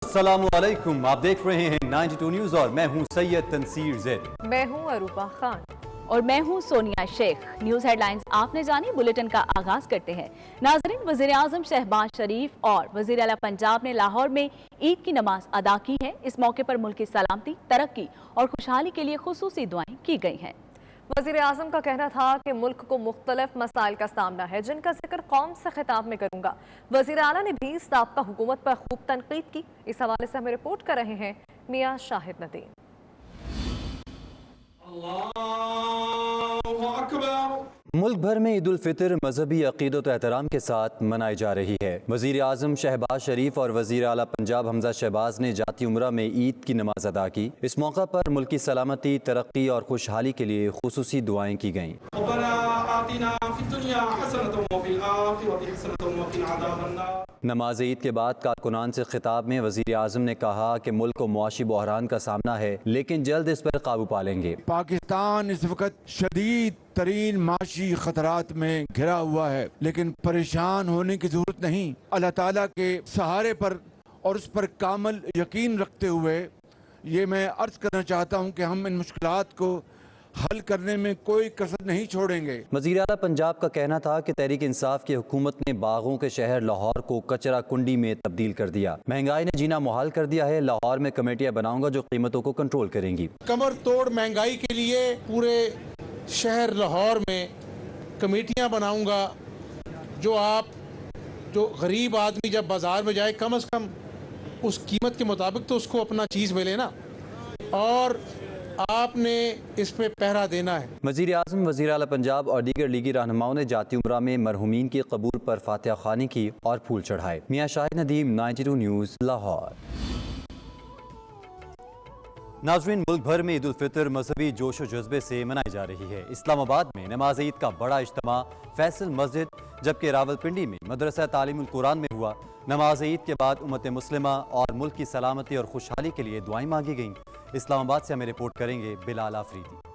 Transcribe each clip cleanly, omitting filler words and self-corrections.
अस्सलाम वालेकुम, आप देख रहे हैं 92 न्यूज़ और मैं हूं सैयद तनसीर ज़ैद। मैं हूं अरूबा खान और मैं हूं सोनिया शेख। न्यूज़ हेडलाइंस आपने जानी, बुलेटिन का आगाज करते हैं। नाज़रीन, वज़ीर आज़म शहबाज शरीफ और वज़ीर आला पंजाब ने लाहौर में ईद की नमाज अदा की है। इस मौके पर मुल्क की सलामती, तरक्की और खुशहाली के लिए खुसूसी दुआएं की गई हैं। वज़ीर आज़म का कहना था कि मुल्क को मुख्तलिफ मसाइल का सामना है, जिनका जिक्र कौम से खिताब में करूंगा। वज़ीर आला ने भी साबका हुकूमत पर खूब तनकीद की। इस हवाले से हमें रिपोर्ट कर रहे हैं मियां शाहिद नदीम। मुल्क भर में ईद उल फितर मजहबी अकीदत व एहतराम के साथ मनाई जा रही है। वज़ीर आज़म शहबाज शरीफ और वज़ीर आला पंजाब हमजा शहबाज ने जाती उम्रा में ईद की नमाज अदा की। इस मौका पर मुल्क की सलामती, तरक्की और खुशहाली के लिए खुसूसी दुआएं की गईं। नमाज ईद के बाद कारकुनान से खिताब में वज़ीर आज़म ने कहा कि मुल्क को मुआशी बहरान का सामना है, लेकिन जल्द इस पर काबू पा लेंगे। पाकिस्तान इस वक्त शदीद तरीन माशी खतरात में घिरा हुआ है, लेकिन परेशान होने की जरूरत नहीं। अल्लाह ताला के सहारे पर और उस पर कामल यकीन रखते हुए ये मैं अर्ज करना चाहता हूँ कि हम इन मुश्किलात को हल करने में कोई कसर नहीं छोड़ेंगे। वज़ीर आला पंजाब का कहना था कि तहरीक इंसाफ की हुकूमत ने बागों के शहर लाहौर को कचरा कुंडी में तब्दील कर दिया। महंगाई ने जीना मुहाल कर दिया है। लाहौर में कमेटियां बनाऊंगा जो कीमतों को कंट्रोल करेंगी। कमर तोड़ महंगाई के लिए पूरे शहर लाहौर में कमेटियां बनाऊंगा जो गरीब आदमी जब बाजार में जाए कम से कम उस कीमत के मुताबिक तो उसको अपना चीज़ मिले ना, और आपने इस पे पहरा देना है। वज़ीर आज़म, वज़ीर आला पंजाब और दीगर लीगी रहनुमाओं ने जाती उम्रा में मरहूमीन की कबूर पर फातिहा ख़्वानी की और फूल चढ़ाए। मियां शाहिद नदीम, 92 न्यूज़, लाहौर। नाज़रीन, मुल्क भर में ईद उल फितर मजहबी जोश व जज्बे से मनाई जा रही है। इस्लामाबाद में नमाज ईद का बड़ा इज्तिमा फैसल मस्जिद, जबकि रावलपिंडी में मदरसा तालीमुल कुरान में हुआ। नमाज ईद के बाद उम्मत मुस्लिमा और मुल्क की सलामती और खुशहाली के लिए दुआएं मांगी गईं। इस्लामाबाद से हमें रिपोर्ट करेंगे बिलाल आफरीदी।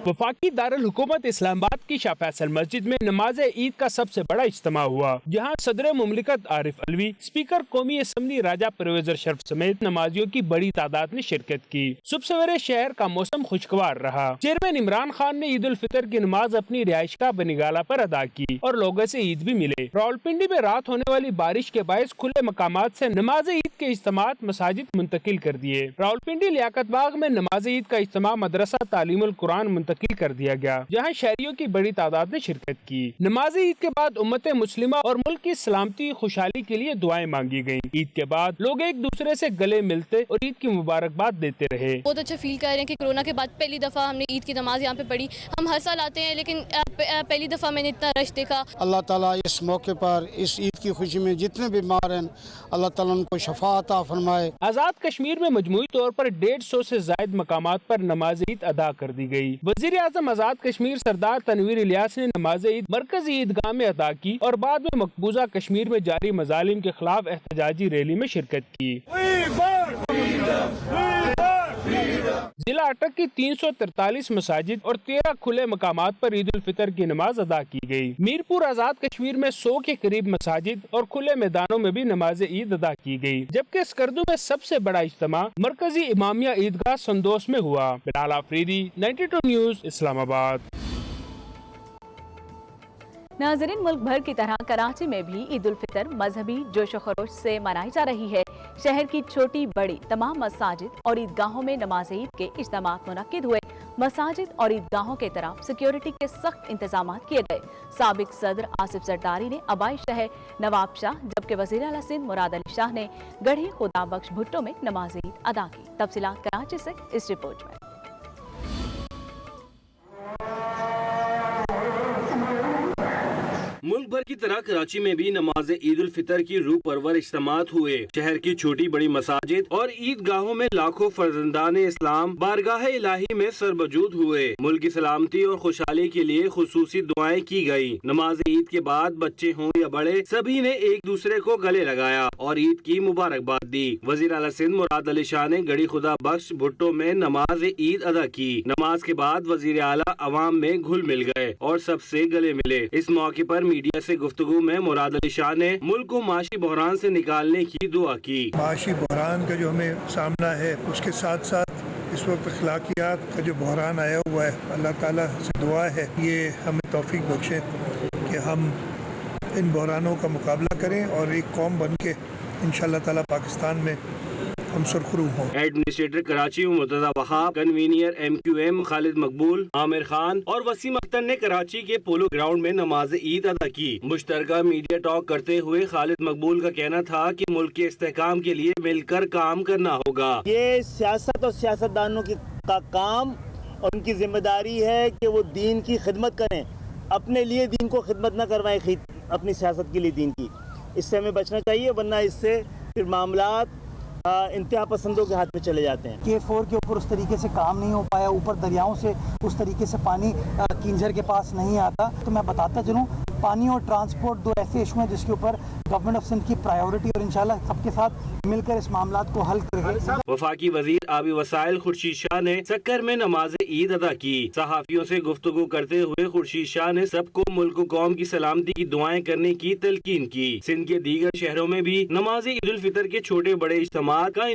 वफाकी दारुल हुकूमत इस्लामाबाद की शाह फैसल मस्जिद में नमाज ईद का सबसे बड़ा इज्तिमा हुआ, जहां सदर मुमलिकत आरिफ अलवी, स्पीकर कौमी असम्बली राजा परवेज अशरफ समेत नमाजियों की बड़ी तादाद ने शिरकत की। सुबह सवेरे शहर का मौसम खुशगवार रहा। चेयरमैन इमरान खान ने ईद उल फितर की नमाज अपनी रिहाइशगाह बनिगाला पर अदा की और लोगों से ईद भी मिले। रावलपिंडी में रात होने वाली बारिश के बायस खुले मकामात से नमाज ईद के इज्तिमात मसाजिद मुंतकिल कर दिए। रावलपिंडी लियाकत बाग में नमाज ईद का इज्तिमा मदरसा तालीमुल कुरान मुंतकिल कर दिया गया, जहां शहरियों की बड़ी तादाद ने शिरकत की। नमाज ईद के बाद उम्मत मुस्लिमा और मुल्क की सलामती खुशहाली के लिए दुआएं मांगी गयी। ईद के बाद लोग एक दूसरे से गले मिलते और ईद की मुबारकबाद देते रहे। बहुत अच्छा फील कर रहे हैं कि कोरोना के बाद पहली दफा हमने ईद की नमाज यहाँ पे पढ़ी। हम हर साल आते हैं, लेकिन पहली दफा मैंने इतना रश देखा। अल्लाह ताला इस मौके पर इस ईद की खुशी में जितने बीमार हैं, अल्लाह ताला उनको शफा अता फरमाए। आजाद कश्मीर में मजमूई तौर पर 150 से जायद मकामात पर नमाज ईद अदा कर दी गई। वजीर आजम आजाद कश्मीर सरदार तनवीर इलियास ने नमाज ईद मरकजी ईदगाह में अदा की और बाद में मकबूजा कश्मीर में जारी मजालिम के खिलाफ एहतजाजी रैली में शिरकत की। जिला अटक की 343 मसाजिद और 13 खुले मकामात पर ईद उल फितर की नमाज अदा की गई। मीरपुर आजाद कश्मीर में 100 के करीब मसाजिद और खुले मैदानों में भी नमाज ईद अदा की गई, जबकि स्कर्दू में सबसे बड़ा इज्तिमा मरकजी इमामिया ईदगाह संदोस में हुआ। बिलाल आफरीदी, 92 न्यूज़, इस्लामाबाद। नाज़रीन, मुल्क भर की तरह कराची में भी ईद उल फितर मजहबी जोश खरोश से मनाई जा रही है। शहर की छोटी बड़ी तमाम मसाजिद और ईदगाहों में नमाज ईद के इज्तिमात मुनक्किद हुए। मसाजिद और ईदगाहों की तरफ सिक्योरिटी के सख्त इंतजाम किए गए। साबिक सदर आसिफ जरदारी ने आबाई शहर नवाब शाह, जबकि वज़ीर आला सिंध मुराद अली शाह ने गढ़ी खुदा बख्श भुट्टो में नमाज ईद अदा की। तफसीलात कराची से इस रिपोर्ट में। मुल्क भर की तरह कराची में भी नमाज ईद उल फितर की रूह परवर इज्तिमात हुए। शहर की छोटी बड़ी मसाजिद और ईदगाहों में लाखों फर्जंदान इस्लाम बारगाह इलाही में सरबजूद हुए। मुल्क की सलामती और खुशहाली के लिए खुसूसी दुआएं की गई। नमाज ईद के बाद बच्चे हों या बड़े, सभी ने एक दूसरे को गले लगाया और ईद की मुबारकबाद दी। वजीर आला सिंध मुराद अली शाह ने गढ़ी खुदा बख्श भुट्टो में नमाज ईद अदा की। नमाज के बाद वजीर आला अवाम में घुल मिल गए और सबसे गले मिले। इस मौके पर मीडिया मीडिया से गुफ्तगू में मुराद अली शाह ने मुल्क को माशी बहरान से निकालने की दुआ की। माशी बहरान का जो हमें सामना है, उसके साथ साथ इस वक्त अखलाकियात का जो बहरान आया हुआ है, अल्लाह ताला से दुआ है ये हमें तौफीक बख्शे कि हम इन बहरानों का मुकाबला करें और एक कौम बन के इंशाअल्लाह ताला पाकिस्तान में हम सुरखरू हों। Administrator Karachi Murtaza Wahab, convener MQM Khalid मकबूल, आमिर खान और वसीम अख्तर ने कराची के पोलो ग्राउंड में नमाज ईद अदा की। मुश्तरका मीडिया टॉक करते हुए खालिद मकबूल का कहना था कि मुल्क के इस्तेहकाम के लिए मिलकर काम करना होगा। ये सियासत और सियासतदानों का काम और उनकी जिम्मेदारी है कि वो दीन की खिदमत करें, अपने लिए दीन को खिदमत न करवाएं अपनी सियासत के लिए दीन की। इससे हमें बचना चाहिए, वरना इससे फिर मामलात इंतहा पसंदों के हाथ में चले जाते हैं। K4 के ऊपर उस तरीके से काम नहीं हो पाया, ऊपर दरियाओं से उस तरीके से पानी किंजर के पास नहीं आता। तो मैं बताता चलूँ, पानी और ट्रांसपोर्ट दो ऐसे इशू हैं जिसके ऊपर गवर्नमेंट ऑफ सिंध की प्रायोरिटी और इंशाल्लाह सबके साथ मिलकर इस मामलात को हल करेंगे। वफाकी वजीर आबी वसाइल खुर्शीद शाह ने सक्कर में नमाज ईद अदा की। सहाफियों से गुफ्तगू करते हुए खुर्शीद शाह ने सबको मुल्क कौम की सलामती की दुआएं करने की तलकीन की। सिंध के दीगर शहरों में भी नमाज ईद उल फितर के छोटे बड़े इज्तिमा का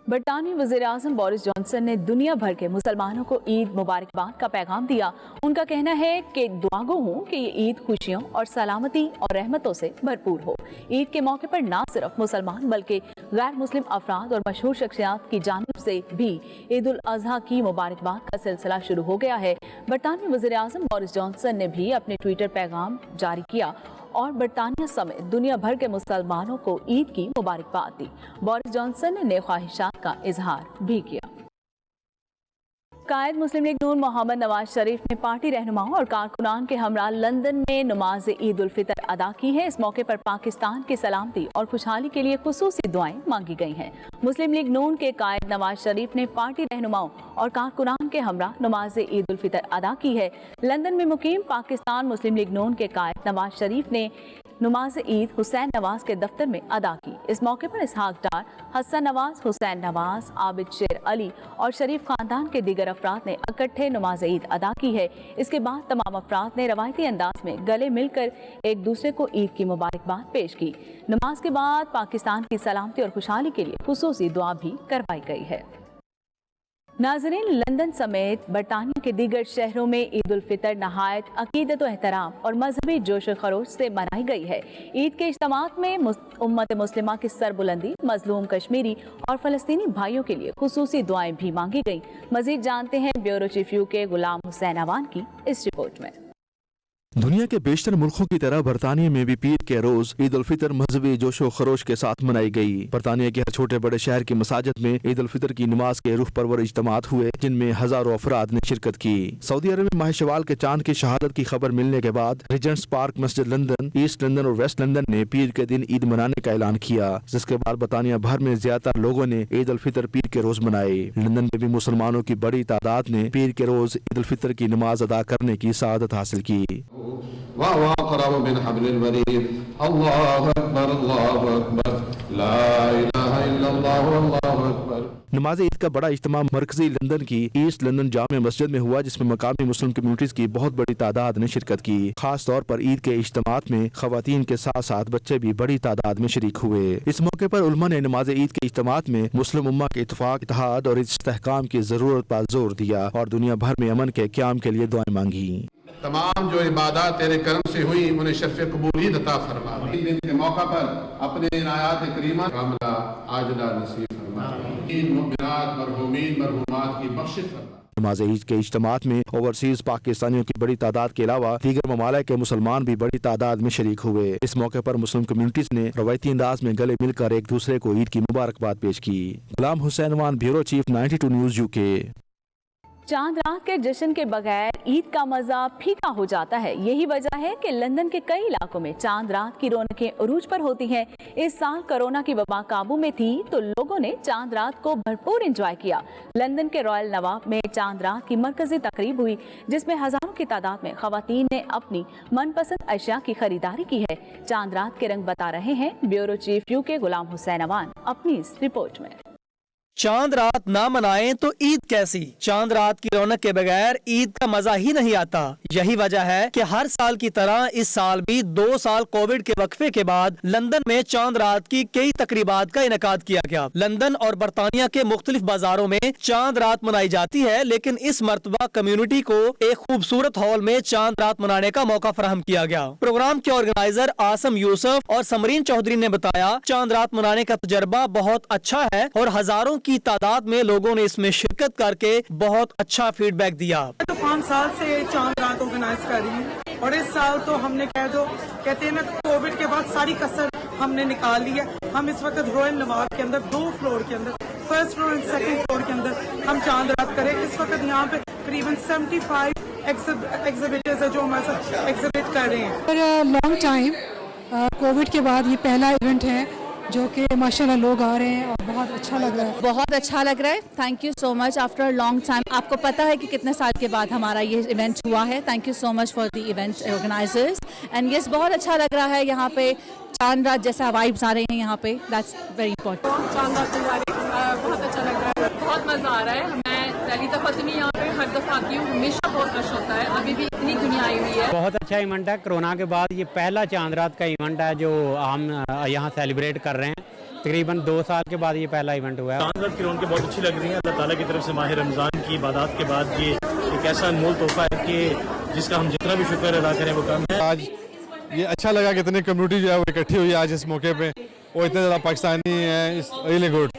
बरतानवी वज़ीर-ए-आज़म बोरिस जॉनसन ने दुनिया भर के मुसलमानों को ईद मुबारकबाद का पैगाम दिया। उनका कहना है कि दुआगो हूँ कि ये ईद खुशियों और सलामती और रहमतों से भरपूर हो। ईद के मौके पर न सिर्फ मुसलमान बल्कि गैर मुस्लिम अफराद और मशहूर शख्सियात की जानिब से भी ईद उल अज़हा की मुबारकबाद का सिलसिला शुरू हो गया है। बरतानवी वज़ीर-ए-आज़म बोरिस जॉनसन ने भी अपने ट्विटर पैगाम जारी किया और बरतानिया समेत दुनिया भर के मुसलमानों को ईद की मुबारकबाद दी। बोरिस जॉनसन ने नेक ख्वाहिशात का इजहार भी किया। कायद मुस्लिम लीग नून मोहम्मद नवाज शरीफ ने पार्टी रहनुमाओं और कारकुनान के हमरा लंदन में नमाज ईद उल फितर अदा की है। इस मौके पर पाकिस्तान की सलामती और खुशहाली के लिए खुसूसी दुआएं मांगी गई हैं। मुस्लिम लीग नून के कायद नवाज शरीफ ने पार्टी रहनुमाओं और कारकुनान के हमरा नमाज ईद उल फितर अदा की है। लंदन में मुकीम पाकिस्तान मुस्लिम लीग नून के कायद नवाज शरीफ ने नमाज ईद हुसैन नवाज के दफ्तर में अदा की। इस मौके पर इसहाक डार, हसन नवाज, हुसैन नवाज, आबिद शेर अली और शरीफ खानदान के दीगर अफराद ने इकट्ठे नमाज ईद अदा की है। इसके बाद तमाम अफराद ने रवायती अंदाज में गले मिलकर एक दूसरे को ईद की मुबारकबाद पेश की। नमाज के बाद पाकिस्तान की सलामती और खुशहाली के लिए खुसूसी दुआ भी करवाई गई है। नाज़रीन, लंदन समेत बरतानिया के दीगर शहरों में ईद उल फितर नहायत अकीदत व एहतराम और मजहबी जोश खरोश से मनाई गई है। ईद के इज्तिमात में उम्मत मुस्लिमा की सरबुलंदी, मजलूम कश्मीरी और फलस्तीनी भाइयों के लिए खुसूसी दुआएं भी मांगी गई। मजीद जानते हैं ब्यूरो चीफ UK गुलाम हुसैन अवान की इस रिपोर्ट में। दुनिया के बेशतर मुल्कों की तरह बरतानिया में भी पीर के रोज ईद उल फितर मजहबी जोशो खरोश के साथ मनाई गई। बरतानिया के हर छोटे बड़े शहर की मसाजिद में ईद उल फितर की नमाज के रूह परवर इज्तिमात हुए, जिनमें हजारों अफराद ने शिरकत की। सऊदी अरब में माह शवाल के चांद की शहादत की खबर मिलने के बाद रिजेंट्स पार्क मस्जिद लंदन, ईस्ट लंदन और वेस्ट लंदन ने पीर के दिन ईद मनाने का ऐलान किया, जिसके बाद बरतानिया भर में ज्यादातर लोगों ने ईद उल फितर पीर के रोज मनाए। लंदन में भी मुसलमानों की बड़ी तादाद ने पीर के रोज ईद उल फितर की नमाज अदा करने की सआदत हासिल की। नमाज ईद का बड़ा इज्तिमा मरकजी लंदन की ईस्ट लंदन जामे मस्जिद में हुआ, जिसमें मकामी मुस्लिम कम्युनिटीज की बहुत बड़ी तादाद ने शिरकत की। खास तौर पर ईद के इज्तिमात में खवातीन के साथ साथ बच्चे भी बड़ी तादाद में शरीक हुए। इस मौके पर उलमा ने नमाज ईद के इज्तिमात में मुस्लिम उम्मा के इत्तेफाक, इत्तेहाद और इस्तेहकाम की जरूरत पर जोर दिया और दुनिया भर में अमन के क़याम के लिए दुआएं मांगी। तमाम जो इबादत तेरे करम से हुई उन्हें शर्फ कबूलियत अता फरमा। दिन के मौका पर अपने इनायात करीमा कामला आजला नसीब फरमा। इन मुमिनात मरहूमीन मरहूमात की बख्शिश फरमा। नमाज ईद के इज्तिमात में ओवरसीज पाकिस्तानियों की बड़ी तादाद के अलावा दीगर ममालिक के मुसलमान भी बड़ी तादाद में शरीक हुए। इस मौके पर मुस्लिम कम्युनिटीज ने रवायती अंदाज में गले मिलकर एक दूसरे को ईद की मुबारकबाद पेश की। Ghulam Hussain Awan, bureau chief, 92 news UK। चांद रात के जश्न के बगैर ईद का मजा फीका हो जाता है। यही वजह है कि लंदन के कई इलाकों में चांद रात की रौनकें उरूज पर होती हैं। इस साल कोरोना की वबा काबू में थी तो लोगों ने चांद रात को भरपूर एंजॉय किया। लंदन के रॉयल नवाब में चांद रात की मरकजी तकरीब हुई, जिसमें हजारों की तादाद में खवातीन ने अपनी मनपसंद अशिया की खरीदारी की है। चांद रात के रंग बता रहे हैं ब्यूरो चीफ यूके गुलाम हुसैन अवान अपनी इस रिपोर्ट में। चांद रात ना मनाएं तो ईद कैसी। चांद रात की रौनक के बगैर ईद का मजा ही नहीं आता। यही वजह है कि हर साल की तरह इस साल भी 2 साल कोविड के वक्फे के बाद लंदन में चांद रात की कई तकरीबात का इनेकाद किया गया। लंदन और बरतानिया के मुख्तलिफ बाजारों में चांद रात मनाई जाती है, लेकिन इस मर्तबा कम्युनिटी को एक खूबसूरत हॉल में चांद रात मनाने का मौका फराहम किया गया। प्रोग्राम के ऑर्गेनाइजर आसम यूसुफ और समरीन चौधरी ने बताया, चांद रात मनाने का तजर्बा बहुत अच्छा है और हजारों की तादाद में लोगों ने इसमें शिरकत करके बहुत अच्छा फीडबैक दिया। तो 5 साल से चांद रात ऑर्गेनाइज कर रही हूँ और इस साल तो हमने कहते हैं ना, कोविड के बाद सारी कसर हमने निकाल ली है। हम इस वक्त रॉयल नवाब के अंदर 2 फ्लोर के अंदर, फर्स्ट फ्लोर और सेकंड फ्लोर के अंदर हम चांद रात करें। इस वक्त यहाँ पे करीबन 75 एग्जिबिटर्स है जो हमारे साथ एग्जिबिट कर रहे हैं। लॉन्ग टाइम कोविड के बाद ये पहला इवेंट है जो कि माशाल्लाह लोग आ रहे हैं और बहुत अच्छा लग रहा है। बहुत अच्छा लग रहा है। Thank you so much after long time. आपको पता है कि कितने साल के बाद हमारा ये इवेंट हुआ है। Thank you so much for the event organisers and yes, बहुत अच्छा लग रहा है। यहाँ पे चांद रात जैसा वाइब्स आ रहे हैं यहाँ पे, दैट्स वेरी इंपॉर्टेंट। चांद रात बहुत अच्छा लग रहा है, बहुत मजा आ रहा है। मैं पहली दफा तो नहीं यहाँ पे, हर दफा आती हूँ, हमेशा बहुत रश होता है। अभी भी इतनी दुनिया आई हुई है। बहुत अच्छा इवेंट है। कोरोना के बाद ये पहला चांद रात का इवेंट है जो हम यहाँ सेलिब्रेट कर रहे हैं। तकरीबन 2 साल के बाद ये पहला इवेंट हुआ है। चांद रात की रौनक बहुत अच्छी लग रही है। अल्लाह ताला की तरफ से माह रमज़ान की इबादत के बाद ये एक ऐसा अनमोल तोहफा है कि जिसका हम जितना भी शुक्र अदा करें वो कम है। आज ये अच्छा लगा कि इतनी कम्युनिटी जो है वो इकट्ठी हुई आज इस मौके पे, वो इतने ज़्यादा पाकिस्तानी हैं। It's really good,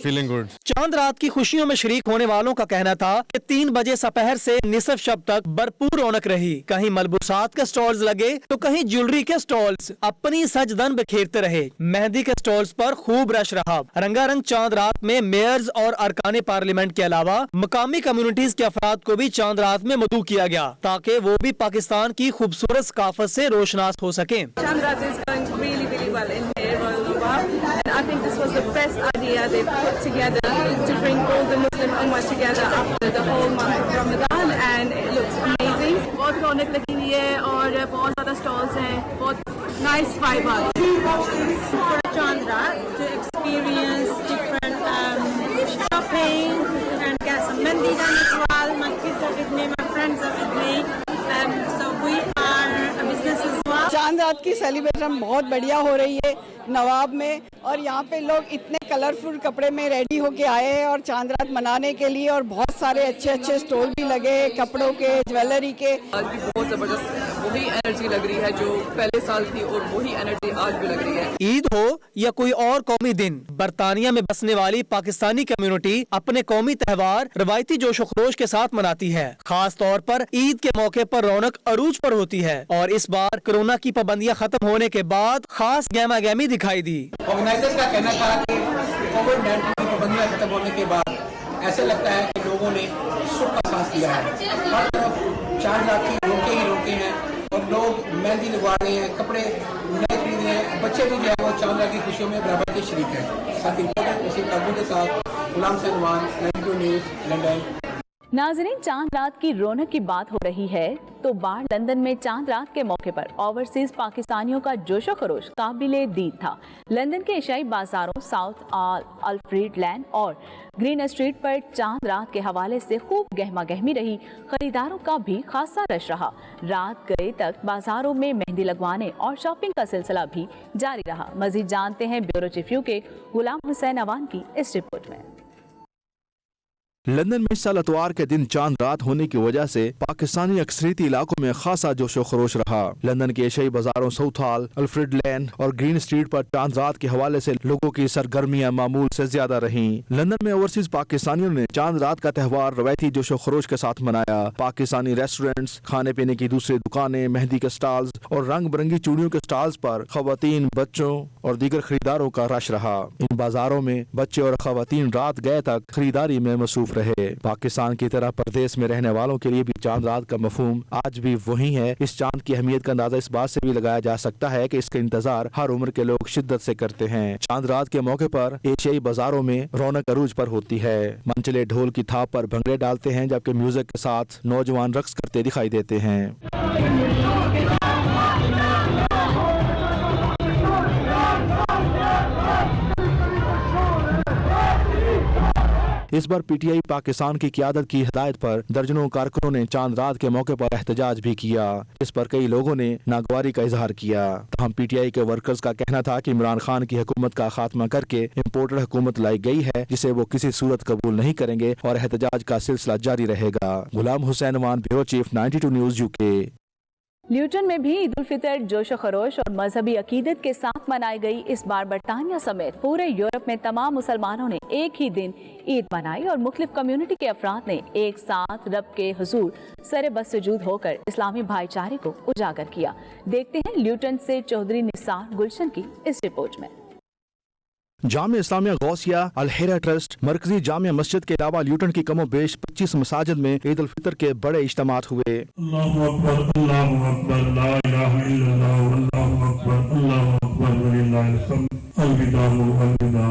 feeling good. चांद रात की खुशियों में शरीक होने वालों का कहना था कि 3 बजे सपहर से निसफ शब तक भरपूर रौनक रही। कहीं मलबूसात के स्टॉल्स लगे तो कहीं ज्वेलरी के स्टॉल्स अपनी सजदन बिखेरते रहे। मेहंदी के स्टॉल्स पर खूब रश रहा। रंगारंग चांद रात में मेयर्स और अरकान पार्लियामेंट के अलावा मकामी कम्युनिटीज के अफराद को भी चांद रात में मदऊ किया गया ताकि वो भी पाकिस्तान की खूबसूरत सकाफत से रोशनास हो सके। And I think this was the best idea they put together to bring all the Muslim Ummah together after the whole month of Ramadan, and it looks amazing. बहुत रौनक लगी हुई है और बहुत ज़्यादा स्टॉल्स हैं, बहुत नाइस वाइब आ रही है। For Chand Raat to experience different shopping and get some mendi done as well. My kids are with me, my friends are with me, so we are a business as well. चांद रात की celebration बहुत बढ़िया हो रही है नवाब में, और यहाँ पे लोग इतने कलरफुल कपड़े में रेडी होके आए हैं और चांद रात मनाने के लिए, और बहुत सारे अच्छे अच्छे स्टॉल भी लगे हैं कपड़ों के, ज्वेलरी के। आज भी बहुत जबरदस्त वही एनर्जी लग रही है जो पहले साल थी और वही एनर्जी आज भी लग रही है। ईद हो या कोई और कौमी दिन, बरतानिया में बसने वाली पाकिस्तानी कम्युनिटी अपने कौमी त्योहार रवायती जोशो खरोश के साथ मनाती है। खास तौर पर ईद के मौके पर रौनक अरूज पर होती है और इस बार कोरोना की पाबंदियां खत्म होने के बाद खास गहमा गहमी दिखाई दी। ऑर्गेनाइजर्स का कहना था कि कोविड-19 की पाबंदियां खत्म होने के बाद ऐसे लगता है कि लोगों ने सुख का सांस लिया है। हर तरफ चांद रात की रोके हैं और लोग मेहंदी लगवा रहे हैं, कपड़े नए खरीद रहे हैं, बच्चे भी जो है वो चांद रात की खुशियों में बराबर के शरीक है। साथ ही के साथ गुलाम हुसैन अवान, 92 न्यूज़, लंदन। नाज़रीन, चांद रात की रौनक की बात हो रही है तो बार लंदन में चांद रात के मौके पर ओवरसीज पाकिस्तानियों का जोशो खरोश काबिले दीद था। लंदन के एशियाई बाजारों साउथ अल्फ्रेड लैन और ग्रीन स्ट्रीट पर चांद रात के हवाले से खूब गहमा गहमी रही। खरीदारों का भी खासा रश रहा। रात गए तक बाजारों में मेहंदी लगवाने और शॉपिंग का सिलसिला भी जारी रहा। मजीद जानते हैं ब्यूरो चीफ यूके गुलाम हुसैन अवान की इस रिपोर्ट में। लंदन में इस साल इतवार के दिन चांद रात होने की वजह से पाकिस्तानी अक्सरियती इलाकों में खासा जोशो खरोश रहा। लंदन के एशियाई बाजारों साउथ हॉल, अल्फ्रेड लैन और ग्रीन स्ट्रीट पर चांद रात के हवाले से लोगों की सरगर्मियां मामूल से ज्यादा रहीं। लंदन में ओवरसीज पाकिस्तानियों ने चांद रात का त्यौहार रवायती जोशो खरोश के साथ मनाया। पाकिस्तानी रेस्टोरेंट्स, खाने पीने की दूसरी दुकानें, मेहंदी के स्टॉल्स और रंग बिरंगी चूड़ियों के स्टॉल्स पर खवातीन, बच्चों और दीगर खरीदारों का रश रहा। इन बाजारों में बच्चे और खवातीन रात गए तक खरीदारी में मसरूफ मसरूफ रहे। पाकिस्तान की तरह प्रदेश में रहने वालों के लिए भी चांद रात का मफहूम आज भी वही है। इस चांद की अहमियत का अंदाजा इस बात से भी लगाया जा सकता है कि इसका इंतजार हर उम्र के लोग शिद्दत से करते हैं। चांद रात के मौके पर एशियाई बाजारों में रौनक अरूज पर होती है। मनचले ढोल की थाप पर भंगड़े डालते हैं, जबकि म्यूजिक के साथ नौजवान रक्स करते दिखाई देते हैं। इस बार पीटीआई पाकिस्तान की क़यादत की हिदायत पर दर्जनों कारकुनों ने चांद रात के मौके पर एहतजाज भी किया। इस पर कई लोगों ने नागवारी का इजहार किया। तमाम पीटीआई के वर्कर्स का कहना था कि इमरान खान की हुकूमत का खात्मा करके इम्पोर्टेड हुकूमत लाई गई है, जिसे वो किसी सूरत कबूल नहीं करेंगे और एहतजाज का सिलसिला जारी रहेगा। Ghulam Hussain Awan, bureau chief, 92 news UK। Luton में भी ईद उल फितर जोश खरोश और मजहबी अकीदत के साथ मनाई गई। इस बार बरतानिया समेत पूरे यूरोप में तमाम मुसलमानों ने एक ही दिन ईद मनाई और मुख्तलिफ कम्युनिटी के अफराद ने एक साथ रब के हुजूर सरे बसजूद होकर इस्लामी भाईचारे को उजागर किया। देखते हैं ल्यूटन से चौधरी निसार गुलशन की इस रिपोर्ट में। जामिया इस्लामिया गौसिया अल हिरा ट्रस्ट मरकजी जामिया मस्जिद के अलावा ल्यूटन की कमो बेश 25 मसाजिद में ईद उल फितर के बड़े इज्तिमात हुए। अल्लाहु अकबर, अल्लाहु अकबर, ला इलाहा इल्लल्लाह, अल्लाहु अकबर, अल्लाहु अकबर, वलिल्लाहिल हम्द, अलविदा अलविदा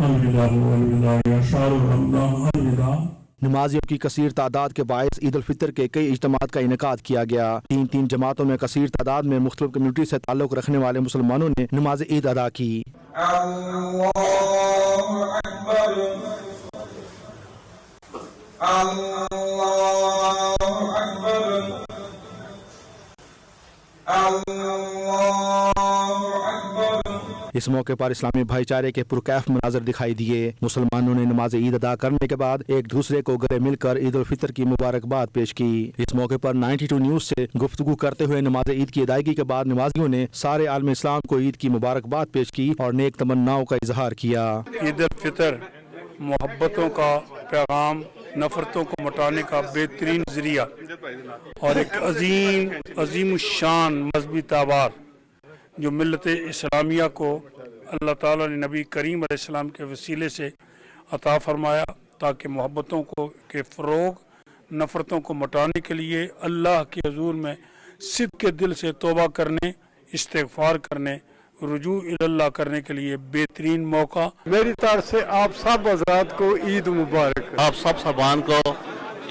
अलविदा अलविदा या शाहरुर रमज़ान अलविदा। नमाजियों की कसीर तादाद के बायस ईद उल फितर के कई इज्तिमात का इनेकाद किया गया। तीन जमातों में कसीर तादाद में मुख्तलिफ कम्युनिटी से ताल्लुक रखने वाले मुसलमानों ने नमाज ईद अदा की। अल्लाहु अकबर, अल्लाहु अकबर, अल्लाहु अकबर। इस मौके पर इस्लामी भाईचारे के पुरकैफ मनाजर दिखाई दिए। मुसलमानों ने नमाज ईद अदा करने के बाद एक दूसरे को गले मिलकर ईद उल फितर की मुबारकबाद पेश की। इस मौके पर 92 न्यूज़ से गुफ्तगू करते हुए नमाज ईद की अदायगी के बाद नमाजियों ने सारे आलम इस्लाम को ईद की मुबारकबाद पेश की और नेक तमन्नाओं का इजहार किया। ईद उल फितर मोहब्बतों का पैगाम, नफरतों को मिटाने का बेहतरीन जरिया और एक अजीम शान मजहबी त्यौहार जो मिल्लत इस्लामिया को अल्लाह ताला ने नबी करीम अलैहिस्सलाम के वसीले से अता फरमाया, ताकि मोहब्बतों को के फ़रोग, नफ़रतों को मिटाने के लिए अल्लाह के हुज़ूर में सिद्क़ के दिल से तौबा करने, इस्तिग़फ़ार करने, रुजू इल्लाह करने के लिए बेहतरीन मौका। मेरी तरफ से आप सब हज़रात को ईद मुबारक। आप सब सामान को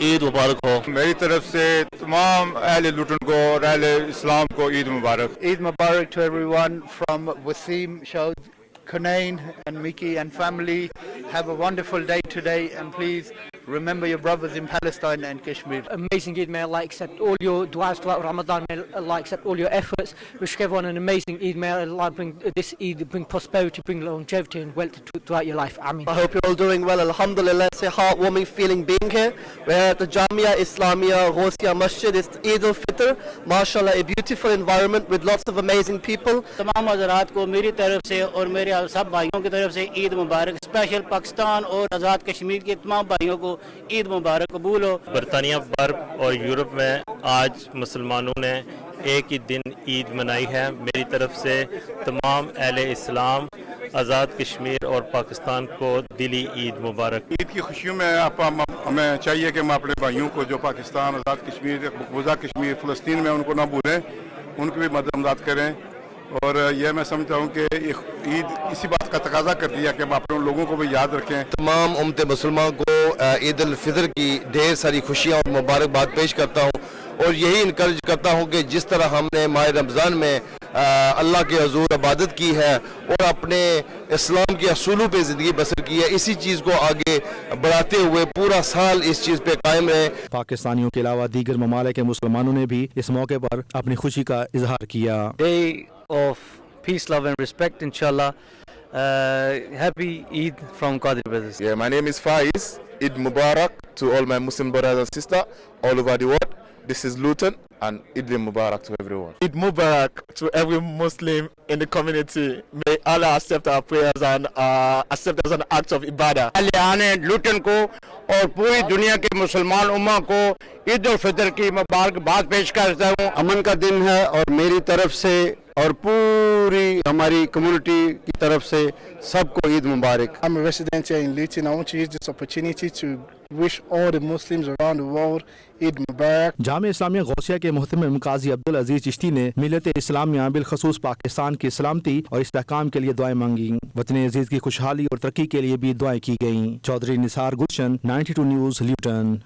ईद मुबारक हो। मेरी तरफ से तमाम अहले लुटन को और अहले इस्लाम को ईद मुबारक। Eid Mubarak to everyone from Wasim, Shaud, Kunain and Miki and family. Have a wonderful day today and please remember your brothers in Palestine and Kashmir. Amazing Eid, may Allah accept all your du'as throughout Ramadan, may Allah accept all your efforts. Wish everyone an amazing Eid, may Allah bring this Eid, bring prosperity, bring longevity and wealth throughout your life. Ameen. I hope you're all doing well. Alhamdulillah, it's a heartwarming feeling being here. We're at the Jamia Islamia Ghosia Masjid. It's Eid al-Fitr. MashaAllah, a beautiful environment with lots of amazing people. तमाम हज़रात को मेरी तरफ से और मेरे सब भाइयों की तरफ से ईद मुबारक। स्पेशल पाकिस्तान और आज़ाद कश्मीर के तमाम भाइयों को ईद मुबारक कबूल हो। बरतानिया बर्फ और यूरोप में आज मुसलमानों ने एक ही दिन ईद मनाई है। मेरी तरफ से तमाम अहले इस्लाम, आज़ाद कश्मीर और पाकिस्तान को दिली ईद मुबारक। ईद की खुशियों में हमें चाहिए कि हम अपने भाइयों को जो पाकिस्तान, आज़ाद कश्मीर, मकबूजा कश्मीर, फ़लस्तीन में उनको ना भूलें, उनकी भी मदद करें। और यह मैं समझता हूँ कि ईद इसी बात का तकाजा करती है कि हम अपने लोगों को भी याद रखें। तमाम उम्मत मुसलमान को ईद उल फितर की ढेर सारी खुशियाँ और मुबारकबाद पेश करता हूँ और यही इनकरेज करता हूँ कि जिस तरह हमने माह रमज़ान में अल्लाह के हजूर इबादत की है और अपने इस्लाम के असूलों पे ज़िंदगी बसर की है, इसी चीज़ को आगे बढ़ाते हुए पूरा साल इस चीज़ पे कायम रहे। पाकिस्तानियों के अलावा दीगर ममालिक के मुसलमानों ने भी इस मौके पर अपनी खुशी का इजहार किया। Day of peace, love and respect, inshallah. Happy Eid from Qadri Brothers. Yeah, my name is Faiz. Eid Mubarak to all my Muslim brothers and sisters all over the world. This is Luton and Eid Mubarak to everyone. Eid Mubarak to every Muslim in the community. May Allah accept our prayers and accept as an act of ibadah. आने लुटन को और पूरी दुनिया के मुसलमान उम्मा को ईद उल फितर की मुबारकबाद पेश करता हूँ। अमन का दिन है और मेरी तरफ से और पूरी हमारी कम्युनिटी की तरफ से सबको ईद मुबारक। I'm a resident here in Luton. I want to use this opportunity to wish all the Muslims around the world Eid Mubarak. Jamia Islamia Gausiya के मुहतमिम काजी अब्दुल अजीज चिश्ती ने मिलत इस्लामिया बिलखसूस पाकिस्तान की सलामती और इस्तेहकाम के लिए दुआएं मांगी। वतन अजीज की खुशहाली और तरक्की के लिए भी दुआएं की गईं। चौधरी निसार गुलशन, 92 न्यूज़, ल्यूटन।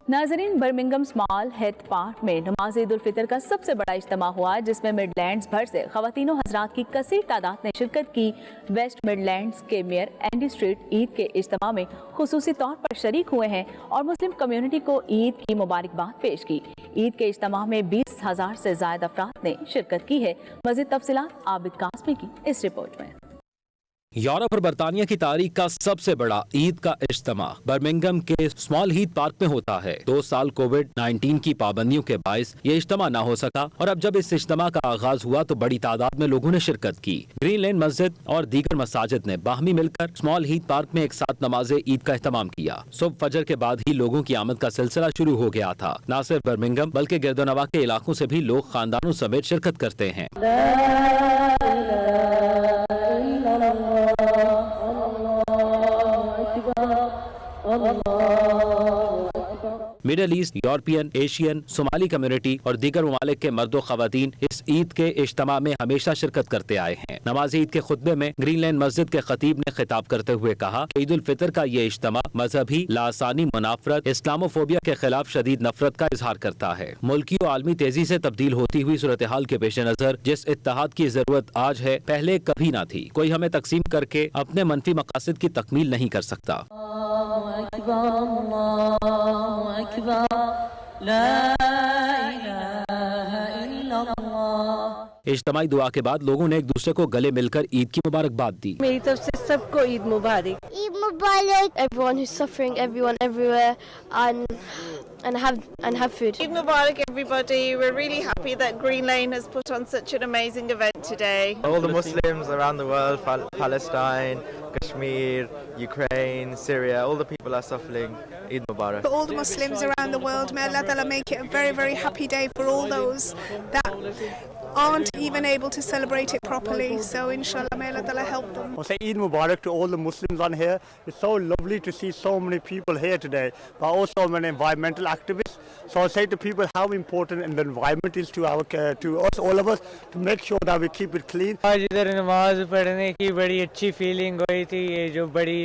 नाजरीन, बर्मिंघम स्मॉल हेथ पार्क में नमाज ईद उल फितर का सबसे बड़ा इज्तिमा हुआ, जिसमें मिडलैंड्स भर से खवातीन हजरात की कसीर तादाद ने शिरकत की। वेस्ट मिडलैंड्स के मेयर एंडी स्ट्रीट ईद के इज्तिमा में खुसूसी तौर पर शरीक हुए हैं और मुस्लिम कम्युनिटी को ईद की मुबारकबाद पेश की। ईद के इज्तिमा में 20,000 से ज्यादा अफराद ने शिरकत की है। मज़ीद तफसीलात आबिद कासमी की इस रिपोर्ट में। यूरोप और बरतानिया की तारीख का सबसे बड़ा ईद का इज्तिमा बर्मिंघम के स्मॉल हीथ पार्क में होता है। 2 साल कोविड-19 की पाबंदियों के बायस ये इज्तिमा न हो सका और अब जब इस इज्तिमा का आगाज हुआ तो बड़ी तादाद में लोगों ने शिरकत की। ग्रीन लेन मस्जिद और दीगर मसाजिद ने बाहमी मिलकर स्मॉल हीथ पार्क में एक साथ नमाज ईद का एहतमाम किया। सुबह फजर के बाद ही लोगों की आमद का सिलसिला शुरू हो गया था। न सिर्फ बर्मिंघम बल्कि गिरदोनवा के इलाकों से भी लोग खानदानों समेत शिरकत करते हैं। Middle east, European, Asian, Somali community और दीगर ममालिक के मर्दो खवातीन इस ईद के इज्तिमा में हमेशा शिरकत करते आए हैं। नमाज ईद के खुतबे में ग्रीन लेन मस्जिद के खतीब ने खिताब करते हुए कहा कि ईद उल फितर का ये इज्तिमा मजहबी लासानी मुनाफरत, इस्लामोफोबिया के खिलाफ शदीद नफरत का इजहार करता है। मुल्की और आलमी तेजी से तब्दील होती हुई सूरत हाल के पेश नजर जिस इत्तेहाद की जरूरत आज है, पहले कभी न थी। कोई हमें तकसीम करके अपने मनफी मकासद की तकमील नहीं कर सकता। इज्तिमाई दुआ के बाद लोगों ने एक दूसरे को गले मिलकर ईद की मुबारकबाद दी। मेरी तरफ से सबको ईद मुबारक। Eid Mubarak, everyone who's suffering, everyone everywhere, and have food. Eid Mubarak, everybody. We're really happy that Green Lane has put on such an amazing event today. All the Muslims around the world, Palestine, Kashmir, Ukraine, Syria, all the people are suffering. Eid Mubarak. For all the Muslims around the world, may Allah Ta'ala make it a very, very happy day for all those that aren't even able to celebrate it properly. So inshallah, may Allah Ta'ala help them. I'll say Eid Mubarak to all the Muslims on here. It's so lovely to see so many people here today, but also many environmental activists. So I'll say to people how important the environment is to us, all of us, to make sure that we keep it clean. आज इधर नमाज पढ़ने की बड़ी अच्छी feeling हुई थी। ये जो बड़ी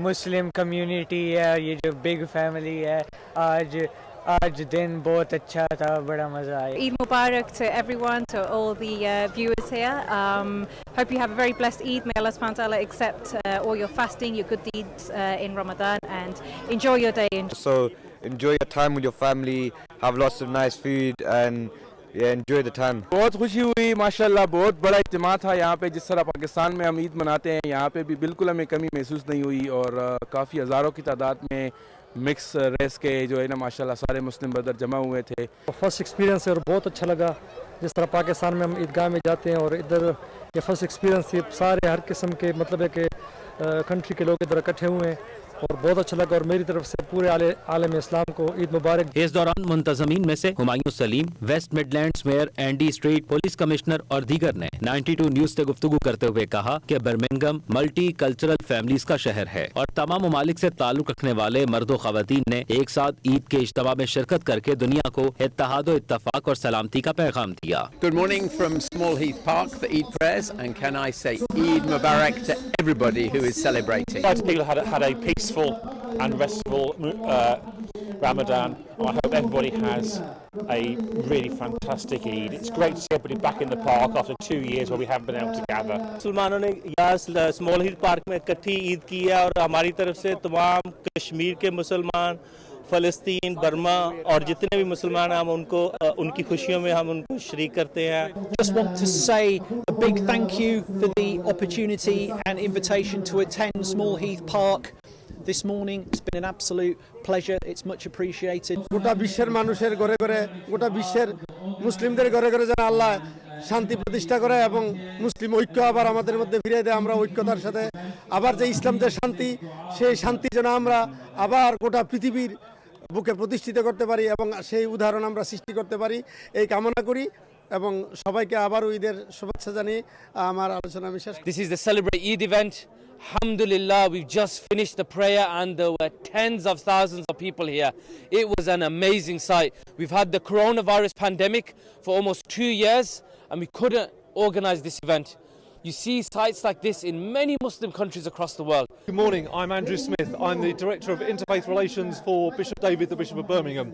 मुस्लिम कम्युनिटी है, ये जो बिग फैमिली है, आज दिन बहुत अच्छा था, बड़ा मजा आया। Eid Mubarak to everyone, to all the viewers here. Hope you have a very blessed Eid. May Allah subhanahu wa ta'ala accept all your fasting, your good deeds in Ramadan, and enjoy your day. So enjoy your time with your family, have lots of nice food, and enjoy the time. बहुत खुशी हुई माशाल्लाह, बहुत बड़ा इज्तिमा था यहाँ पे। जिस तरह पाकिस्तान में हम ईद मनाते हैं, यहाँ पे भी बिल्कुल हमें कमी महसूस नहीं हुई और काफ़ी हज़ारों की तादाद में मिक्स रेस के जो है ना माशाल्लाह सारे मुस्लिम ब्रदर जमा हुए थे। फर्स्ट एक्सपीरियंस है और बहुत अच्छा लगा। जिस तरह पाकिस्तान में हम ईदगाह में जाते हैं और इधर ये फर्स्ट एक्सपीरियंस थी। सारे हर किस्म के मतलब है कि कंट्री के लोग इधर इकट्ठे हुए हैं और बहुत अच्छा लगा और मेरी तरफ से पूरे आलम इस्लाम को ईद मुबारक। इस दौरान मुंतजमीन में से Humayun Saleem, West Midlands mayor Andy Street, police commissioner और दीगर ने 92 न्यूज से गुफ्तगू करते हुए कहा कि बर्मिंघम मल्टी कल्चरल फैमिलीज का शहर है और तमाम ममालिक से ताल्लुक रखने वाले मर्दो खवातीन ने एक साथ ईद के इज्तिमा में शिरकत करके दुनिया को इत्तेहाद और इत्तफाक और सलामती का पैगाम दिया। Good morning from Small Heath Park for Eid prayers, and can I say Eid Mubarak to everybody who is celebrating. Lots of people had a peaceful and restful Ramadan. I hope everybody has a really fantastic Eid. It's great to see everybody back in the park after 2 years where we haven't been able to gather. मुसलमानों ने यहाँ small hill park में इकट्ठी ईद की है और हमारी तरफ से तमाम कश्मीर के मुसलमान, फ़लस्तीन, बर्मा और जितने भी मुसलमान हैं हम उनको उनकी खुशियों में हम उनको शरीक करते हैं। Just want to say a big thank you for the opportunity and invitation to attend Small Heath Park this morning. It's been an absolute pleasure. It's much appreciated. গোটা বিশ্বের মানুষের ঘরে ঘরে, গোটা বিশ্বের মুসলিমদের ঘরে ঘরে যেন আল্লাহ শান্তি প্রতিষ্ঠা করে এবং মুসলিম ঐক্য আবার আমাদের মধ্যে ফিরিয়ে দেয়। আমরা ঐক্যতার সাথে আবার যে ইসলাম যে শান্তি, সেই শান্তি যেন আমরা আবার গোটা পৃথিবীর বুকে প্রতিষ্ঠিত করতে পারি এবং সেই উদাহরণ আমরা সৃষ্টি করতে পারি, এই কামনা করি। এবং সবাইকে আবারও ঈদের শুভেচ্ছা জানিয়ে আমার আলোচনা আমি শেষ করছি। This is the Celebrate Eid event. Alhamdulillah, we've just finished the prayer and there were tens of thousands of people here. It was an amazing sight. We've had the coronavirus pandemic for almost 2 years and we couldn't organize this event. You see sites like this in many Muslim countries across the world. Good morning, I'm Andrew Smith. I'm the Director of Interfaith Relations for Bishop David, the Bishop of Birmingham.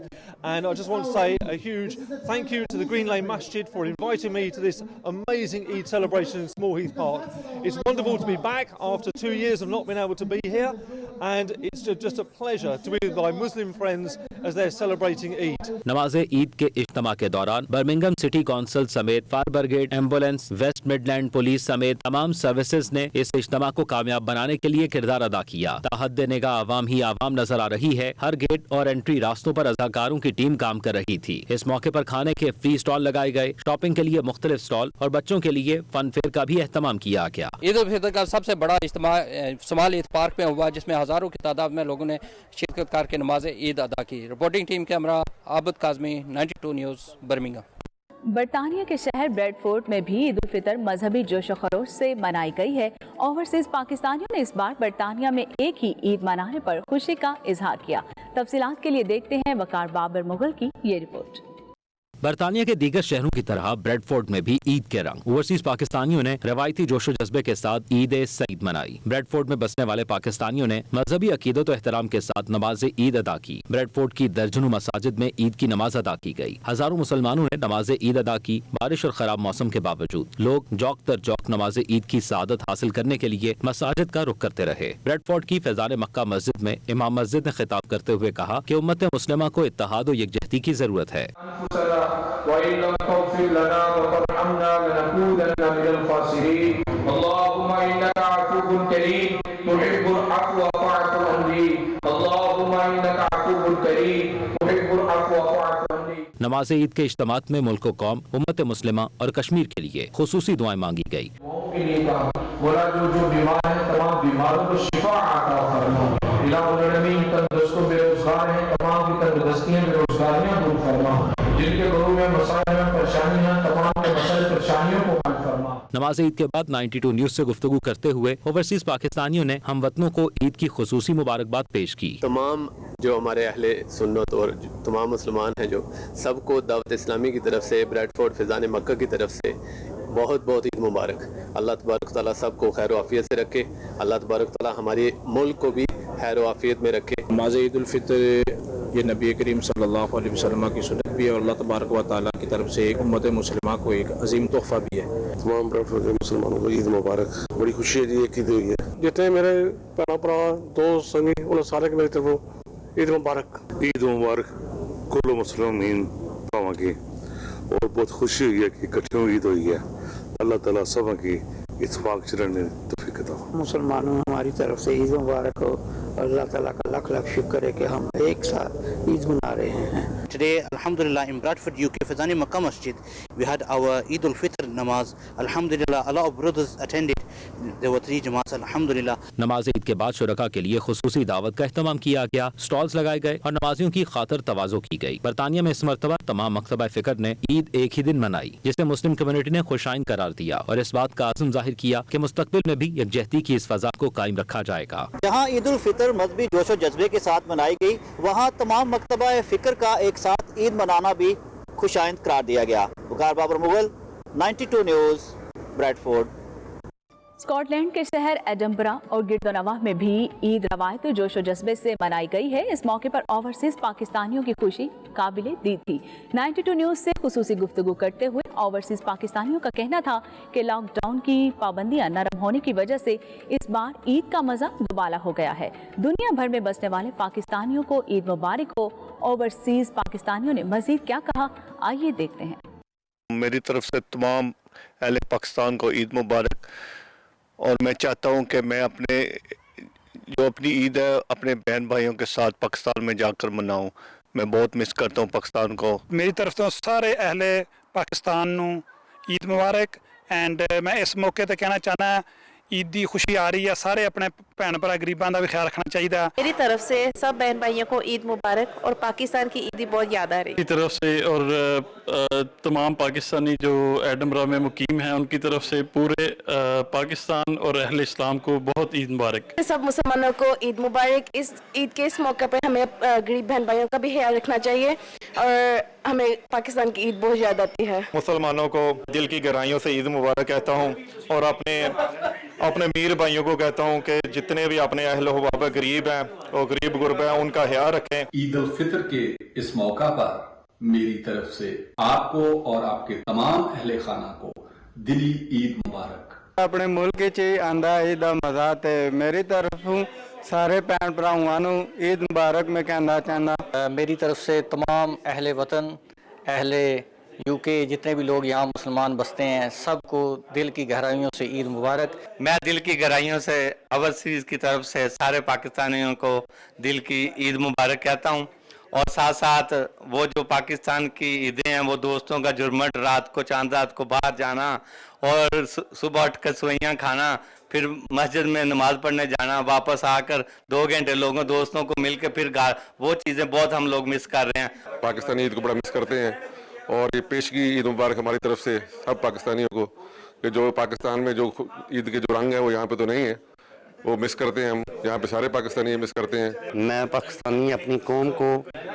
And I just want to say a huge thank you to the Green Lane Masjid for inviting me to this amazing Eid celebration in Small Heath Park. It's wonderful to be back after 2 years of not being able to be here. And it's just a pleasure to be with my Muslim friends as they're celebrating Eid. नमाज ईद के इज्तिमा के दौरान Birmingham city council समेत fire brigade, ambulance, West Midland police समेत तमाम services ने इस इज्तिमा को कामयाब बनाने के लिए किरदार अदा किया। ताहद निगाह आवाम ही आवाम नजर आ रही है। हर गेट और एंट्री रास्तों पर रज़ाकारों की टीम काम कर रही थी। इस मौके पर खाने के फ्री स्टॉल लगाए गए, शॉपिंग के लिए मुख्तलिफ स्टॉल और बच्चों के लिए फन फेयर का भी एहतमाम किया गया। ईद उल फितर का सबसे बड़ा इज्तिमा स्मॉल ईद पार्क में हुआ, जिसमें हजारों की तादाद में लोगों ने शिरकत करके नमाज ईद अदा की। रिपोर्टिंग टीम के हमरा आबिद काज़मी, 92 न्यूज़, बर्मिंघम। बरतानिया के शहर ब्रेडफोर्ड में भी ईद उल फितर मजहबी जोश व खरोश से मनाई गई है। ओवरसीज पाकिस्तानियों ने इस बार बरतानिया में एक ही ईद मनाने पर खुशी का इजहार किया। तफसीलात के लिए देखते हैं वकार बाबर मुगल की ये रिपोर्ट। बरतानिया के दीगर शहरों की तरह ब्रेडफोर्ड में भी ईद के रंग। ओवरसीज पाकिस्तानियों ने रवायती जोशो जज्बे के साथ ईद सईद मनाई। ब्रेडफोर्ड में बसने वाले पाकिस्तानियों ने मजहबी अकीदत और एहतराम के साथ नमाज ईद अदा की। ब्रेडफोर्ड की दर्जनों मसाजिद में ईद की नमाज अदा की गई। हजारों मुसलमानों ने नमाज ईद अदा की। बारिश और खराब मौसम के बावजूद लोग जौक दर जौक नमाज ईद की सआदत हासिल करने के लिए मसाजिद का रुख करते रहे। ब्रेडफोर्ड की फैजान मक्का मस्जिद में इमाम मस्जिद ने खिताब करते हुए कहा कि उम्मत मुस्लिमा को इत्तेहाद और यकजहती की जरूरत है। وإن لم تغفر لنا وترحمنا لنكونن من الخاسرين اللهم إنك عفو كريم تحب العفو فاعف عني اللهم إنك عفو كريم تحب العفو فاعف عني। नमाज ईद के इज्तिमात में मुल्क कौम, उम्मत मुस्लिमा और कश्मीर के लिए खुसूसी दुआएं मांगी गई। जो बीमार हैं तमाम बीमारों को शिफा अता फरमा। तंदुरुस्तों बेरोजगार हैं तमाम की तंदुरुस्तियां बेरोजगारियां दूर फरमा। जिनके घरों में मसाइल में परेशानियां तमाम के मसाइल परेशानियों को हल फरमा। नमाज ईद के बाद 92 न्यूज़ से गुफ्तगू करते हुए ओवरसीज पाकिस्तानियों ने हमवतनों को ईद की खुसूसी मुबारकबाद पेश की। तमाम जो हमारे अहले सुन्नत और तमाम मुसलमान हैं, जो सबको दावत इस्लामी की तरफ से, ब्रेडफोर्ड फैज़ान मक्का की तरफ से बहुत बहुत ईद मुबारक। अल्लाह तबारक तआला सबको खैर आफियत से रखे। अल्लाह तबारक तआला हमारे मुल्क को भी खैर आफियत में रखे। नमाज ईद उल फितर ये नबी करीम सल्लल्लाहु अलैहि वसल्लम की सुन्नत भी है और अल्लाह तबारक व तआला की तरफ से एक उम्मत मुस्लिमा को एक अजीम तोहफा भी है। तमाम ब्रेडफोर्ड के मुसलमानों को ईद मुबारक। बड़ी खुशी है जी ये ईद हुई है। जितने मेरे भैन भरा दोस्त संगी उन्हें सारे की मेरी तरफ ईद मुबारक। ईद मुबारक कुल मुसलमान भावों की, और बहुत खुशी हुई है कि इकट्ठे ईद हुई है। अल्लाह ताला सब की इत्तेफाक चलने तौफीक अता फरमाए। मुसलमानों हमारी तरफ से ईद मुबारक हो। अल्लाह ताला का लाख लाख शुक्र है कि हम एक साथ ईद मना रहे हैं। Today, Alhamdulillah, in Bradford, UK, Fazani Makkah Masjid, we had our Eid al-Fitr namaz. Alhamdulillah, a lot of brothers attended. There were 3 jamaats, Alhamdulillah. नमाज ईद के बाद शुरका के लिए खुसूसी दावत का एहतमाम किया गया, स्टॉल्स लगाए गए और नमाजियों की खातर तवाज़ो की गई। बरतानिया में इस मरतबा तमाम मकतबा फ़िक्र ने ईद एक ही दिन मनाई, जिसे मुस्लिम कम्युनिटी ने खुशाइन करार दिया और इस बात का आज़म जाहिर किया कि मुस्तकबिल में भी यकजहती की इस फ़ज़ा को कायम रखा जाएगा। जहाँ ईद उल फितर मजहबी जोशो जज्बे के साथ मनाई गई, वहाँ तमाम मकतबा फ़िक्र का एक साथ ईद मनाना भी खुशाइंद करार दिया गया। Waqar Babar Mughal, 92 news, Bradford. Scotland के शहर एडनबरा और गिरदोनवा में भी ईद रवायत जोशो जज्बे से मनाई गई है। इस मौके पर ओवरसीज पाकिस्तानियों की खुशी काबिले दीद थी। 92 न्यूज़ से खुसूसी गुफ्तगू करते हुए ओवरसीज पाकिस्तानियों का कहना था कि लॉकडाउन की पाबंदियां नरम होने की वजह से इस बार ईद का मजा दुबाला हो गया है। दुनिया भर में बसने वाले पाकिस्तानियों को ईद मुबारक हो। ओवरसीज पाकिस्तानियों ने मजीद क्या कहा, आइए देखते हैं। मेरी तरफ से तमाम अहले पाकिस्तान को ईद मुबारक। और मैं चाहता हूं कि मैं अपनी ईद है अपने बहन भाइयों के साथ पाकिस्तान में जाकर मनाऊं। मैं बहुत मिस करता हूं पाकिस्तान को। मेरी तरफ तो सारे अहले पाकिस्तान नूं ईद मुबारक। एंड मैं इस मौके ते कहना चाहना ईद की खुशी आ रही है, सारे अपने भैन भरा गरीबां का भी ख्याल रखना चाहिए। मेरी तरफ से सब बहन भाइयों को ईद मुबारक और पाकिस्तान की ईद बहुत याद आ रही है। की तरफ से और तमाम पाकिस्तानी जो एडनबरा में मुकीम हैं उनकी तरफ से पूरे पाकिस्तान और अहले इस्लाम को बहुत ईद मुबारक। सब मुसलमानों को ईद मुबारक। इस ईद के इस मौके पर हमें गरीब बहन भाइयों का भी ख्याल रखना चाहिए और हमें पाकिस्तान की ईद बहुत याद आती है। मुसलमानों को दिल की गहराइयों से ईद मुबारक कहता हूँ और अपने मीर भाइयों को कहता हूँ कि जितने भी अपने अहल हुबाब गरीब हैं और गरीब गुरबा हैं उनका ख्याल रखें। ईद उल फितर के इस मौका पर मेरी तरफ से आपको और आपके तमाम अहले खाना को दिली ईद मुबारक। अपने मुल्क च आंदा ईद दा मजा ते मेरी तरफ सारे भैन भरावां नूं ईद मुबारक मैं कहना चाहना। मेरी तरफ से तमाम अहले वतन, अहले यूके जितने भी लोग यहाँ मुसलमान बसते हैं सबको दिल की गहराइयों से ईद मुबारक। मैं दिल की गहराइयों से ओवरसीज़ की तरफ से सारे पाकिस्तानियों को दिल की ईद मुबारक कहता हूँ और साथ साथ वो जो पाकिस्तान की ईदें हैं वो दोस्तों का जुर्मट, रात को चांद रात को बाहर जाना और सुबह उठ कर सवैयाँ खाना, फिर मस्जिद में नमाज पढ़ने जाना, वापस आकर 2 घंटे लोगों दोस्तों को मिल के फिर घर, वो चीज़ें बहुत हम लोग मिस कर रहे हैं। पाकिस्तानी ईद को बड़ा मिस करते हैं और ये पेशगी ईद मुबारक हमारी तरफ से सब पाकिस्तानियों को कि जो पाकिस्तान में जो ईद के जो रंग है वो यहाँ पे तो नहीं है, वो मिस करते हैं हम, यहाँ पे सारे पाकिस्तानी मिस करते हैं। मैं पाकिस्तानी अपनी कौम को,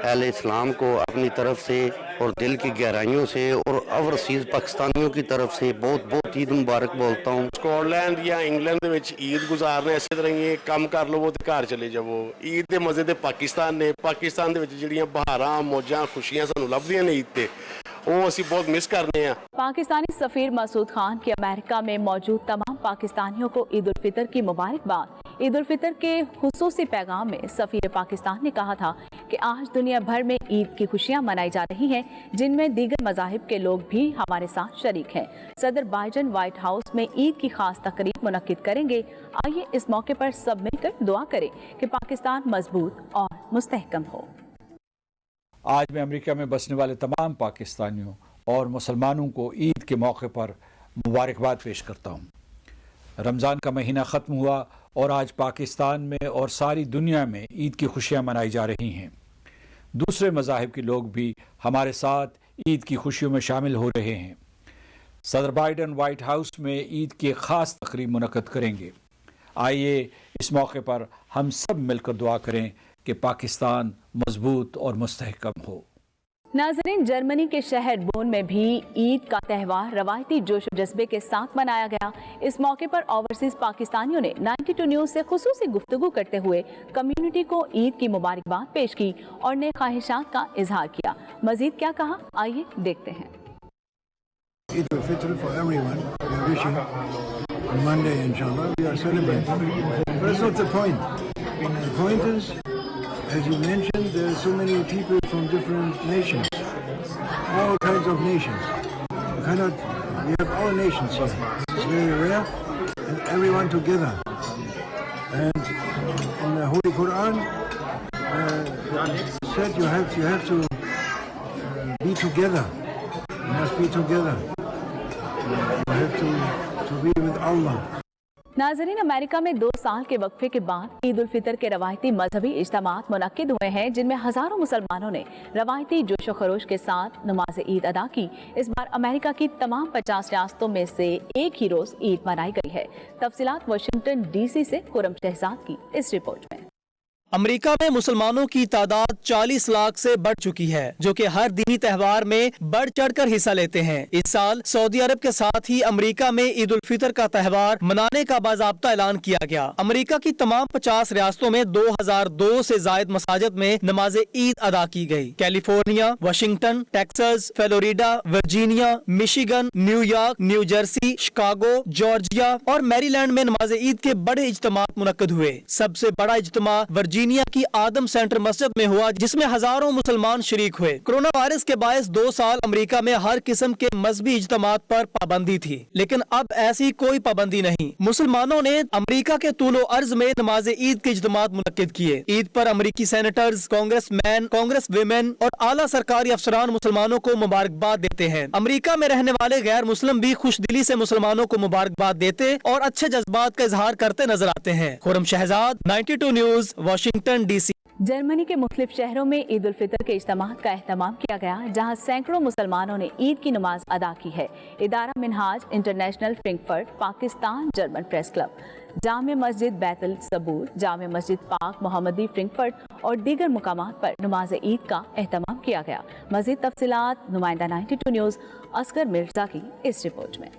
अहले इस्लाम को अपनी तरफ से और दिल की गहराइयों से और ओवरसीज़ पाकिस्तानियों की तरफ से बहुत बहुत ईद मुबारक बोलता हूँ। स्कॉटलैंड या इंग्लैंड ਦੇ ਵਿੱਚ ਈਦ ਗੁਜ਼ਾਰਨੇ ਇਸੇ ਤਰ੍ਹਾਂ ਹੀ ਕੰਮ ਕਰ ਲਵੋ ਤੇ ਘਰ ਚਲੇ ਜਾਵੋ। ਈਦ ਦੇ ਮਜ਼ੇ ਤੇ ਪਾਕਿਸਤਾਨ ਨੇ, ਪਾਕਿਸਤਾਨ ਦੇ ਵਿੱਚ ਜਿਹੜੀਆਂ ਬਹਾਰਾਂ ਮੌਜਾਂ ਖੁਸ਼ੀਆਂ ਸਾਨੂੰ ਲੱਭਦੀਆਂ ਨੇ ਈਦ ਤੇ ਉਹ ਅਸੀਂ ਬਹੁਤ ਮਿਸ ਕਰਨੇ ਆ। पाकिस्तानी सफीर मसूद खान की अमेरिका में मौजूद तमाम पाकिस्तानियों को ईद उल फितर की मुबारकबाद। ईद उल फितर के खुसूसी पैगाम में सफीर पाकिस्तान ने कहा था कि आज दुनिया भर में ईद की खुशियां मनाई जा रही हैं जिनमें दीगर मज़ाहिब के लोग भी हमारे साथ शरीक हैं। सदर बाइडन व्हाइट हाउस में ईद की खास तकरीब मुनक्किद करेंगे। आइए इस मौके पर सब मिलकर दुआ करें कि पाकिस्तान मजबूत और मुस्तहकम हो। आज मैं अमेरिका में बसने वाले तमाम पाकिस्तानियों और मुसलमानों को ईद के मौके पर मुबारकबाद पेश करता हूँ। रमज़ान का महीना ख़त्म हुआ और आज पाकिस्तान में और सारी दुनिया में ईद की खुशियाँ मनाई जा रही हैं। दूसरे मज़ाहिब के लोग भी हमारे साथ ईद की खुशियों में शामिल हो रहे हैं। सदर बाइडन व्हाइट हाउस में ईद की ख़ास तकरीब मुनक़्क़द करेंगे। आइए इस मौके पर हम सब मिलकर दुआ करें कि पाकिस्तान मजबूत और मुस्तहकम हो। नाज़रीन, जर्मनी के शहर बोन में भी ईद का त्यौहार रवायती जोश जज्बे के साथ मनाया गया। इस मौके पर ओवरसीज पाकिस्तानियों ने 92 न्यूज़ से खुसूसी गुफ्तगू करते हुए कम्युनिटी को ईद की मुबारकबाद पेश की और नए ख्वाहिशात का इजहार किया। मजीद क्या कहा, आइए देखते हैं। Eid al-Fitr for everyone. We are wishing on Monday, inshallah, we are celebrating. But that's not the point. The point is, as you mentioned, there are so many people from different nations, all kinds of nations. We have all nations here. It's very rare, and everyone together. And in the Holy Quran, it said you have to be together. You must be together. You have to be with Allah. नाज़रीन, America में 2 साल के वक्फे के बाद ईद उल फितर के रवायती मजहबी इज्तिमात मुनक्किद हुए हैं जिनमें हज़ारों मुसलमानों ने रवायती जोश खरोश के साथ नमाज ईद अदा की। इस बार अमेरिका की तमाम 50 रियासतों में से एक ही रोज़ ईद मनाई गई है। तफसीलात वाशिंगटन DC से खुरम शहजाद की इस रिपोर्ट में। अमेरिका में मुसलमानों की तादाद 40 लाख से बढ़ चुकी है, जो कि हर दीनी त्यौहार में बढ़ चढ़कर हिस्सा लेते हैं। इस साल सऊदी अरब के साथ ही अमेरिका में ईद उल फितर का त्यौहार मनाने का बाज़ाब्ता ऐलान किया गया। अमेरिका की तमाम 50 रियासतों में 2002 से जायद मसाजिद में नमाज ईद अदा की गई। California, Washington, Texas, Florida, Virginia, Michigan, New York, new Jersey, Chicago, Georgia और मैरीलैंड में नमाज ईद के बड़े इज्तिमात मुनक्किद हुए। सबसे बड़ा इज्तिमा वर्जीनिया वर्जीनिया की आदम सेंटर मस्जिद में हुआ, जिसमें हजारों मुसलमान शरीक हुए। कोरोना वायरस के बायस 2 साल अमेरिका में हर किस्म के मजहबी इज्तिमात पर पाबंदी थी, लेकिन अब ऐसी कोई पाबंदी नहीं। मुसलमानों ने अमेरिका के तूलो अर्ज में नमाज ईद के इज्तिमात मुनक्किद किए। ईद पर अमेरिकी सेनेटर्स, कांग्रेसमैन, कांग्रेस विमेन और आला सरकारी अफसरान मुसलमानों को मुबारकबाद देते हैं। अमेरिका में रहने वाले गैर मुस्लिम भी खुश दिली से मुसलमानों को मुबारकबाद देते और अच्छे जज्बात का इजहार करते नजर आते हैं। Khurram Shahzad, 92 News, Washington DC। जर्मनी के मुख्तलिफ शहरों में ईद उल फितर के इज्तिमात का एहतमाम किया गया, जहां सैकड़ों मुसलमानों ने ईद की नमाज अदा की है। इदारा Minhaj international, Frankfurt, Pakistan, German press club, जामे मस्जिद बैतुल सबूर, जामे मस्जिद पाक मोहम्मदी फ्रैंकफर्ट और दीगर मुकामात पर नमाज ईद का एहतमाम किया गया। मज़ीद तफसीलात नुमाइंदा 92 न्यूज़ असगर मिर्जा की इस रिपोर्ट में।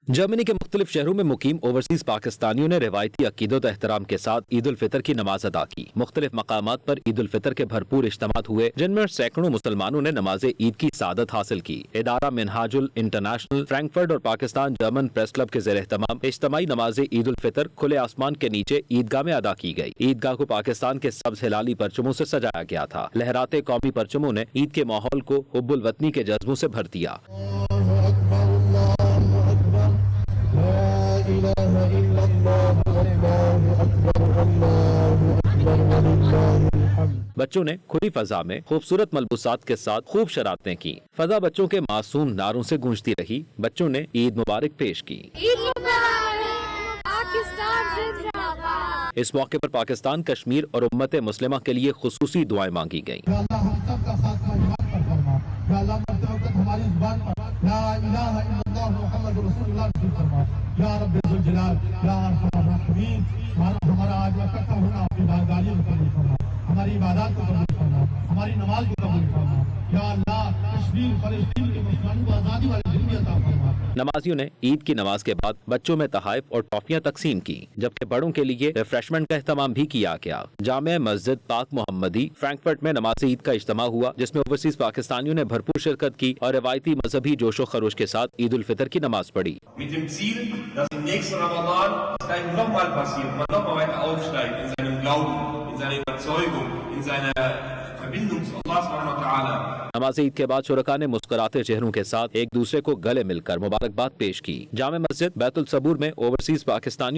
जर्मनी के मुख्तलिफ शहरों में मुकीम ओवरसीज पाकिस्तानियों ने रिवायती अकीदत एहतराम के साथ ईद उल फितर की नमाज अदा की। मुख्तलिफ मकामात पर ईद उल फितर के भरपूर इज्तिमात हुए, जिनमें सैकड़ों मुसलमानों ने नमाज ईद की सादत हासिल की। इदारा मिनहाजुल इंटरनेशनल, फ्रैंकफर्ट और पाकिस्तान जर्मन प्रेस क्लब के ज़ेर एहतमाम इज्तिमाई नमाज ईद उल फितर खुले आसमान के नीचे ईदगाह में अदा की गई। ईदगाह को पाकिस्तान के सब्ज हिलाली परचमों से सजाया गया था। लहराते कौमी परचमों ने ईद के माहौल को हुब्बुल वतनी के जज्बों से भर दिया। बच्चों ने खुली फजा में खूबसूरत मलबूसात के साथ खूब शरारतें की। फजा बच्चों के मासूम नारों से गूंजती रही। बच्चों ने ईद मुबारक पेश की। इस मौके पर पाकिस्तान, कश्मीर और उम्मत मुस्लिमा के लिए खुसूसी दुआएं मांगी गईं। हमारी इबादत को कबूल फरमा, हमारी नमाज को कबूल फरमा। या अल्लाह, कश्मीर फलस्तीन के मुसलमानों को आज़ादी वाली ज़िंदगी अता फरमा। नमाजियों ने ईद की नमाज के बाद बच्चों में तहाइफ और टॉफियां तकसीम की, जबकि बड़ों के लिए रिफ्रेशमेंट का एहतमाम भी किया गया। जामे मस्जिद पाक मोहम्मदी फ्रैंकफर्ट में नमाज ईद का इज्तिमा हुआ, जिसमें ओवरसीज पाकिस्तानियों ने भरपूर शिरकत की और रवायती मजहबी जोशो खरोश के साथ ईद उल फितर की नमाज पढ़ी। नमाज ईद के बाद शुरका ने मुस्कुराते चेहरों के साथ एक दूसरे को गले मिलकर मुबारकबाद पेश की। जामे मस्जिद बैतुल सबूर में ओवरसीज पाकिस्तानी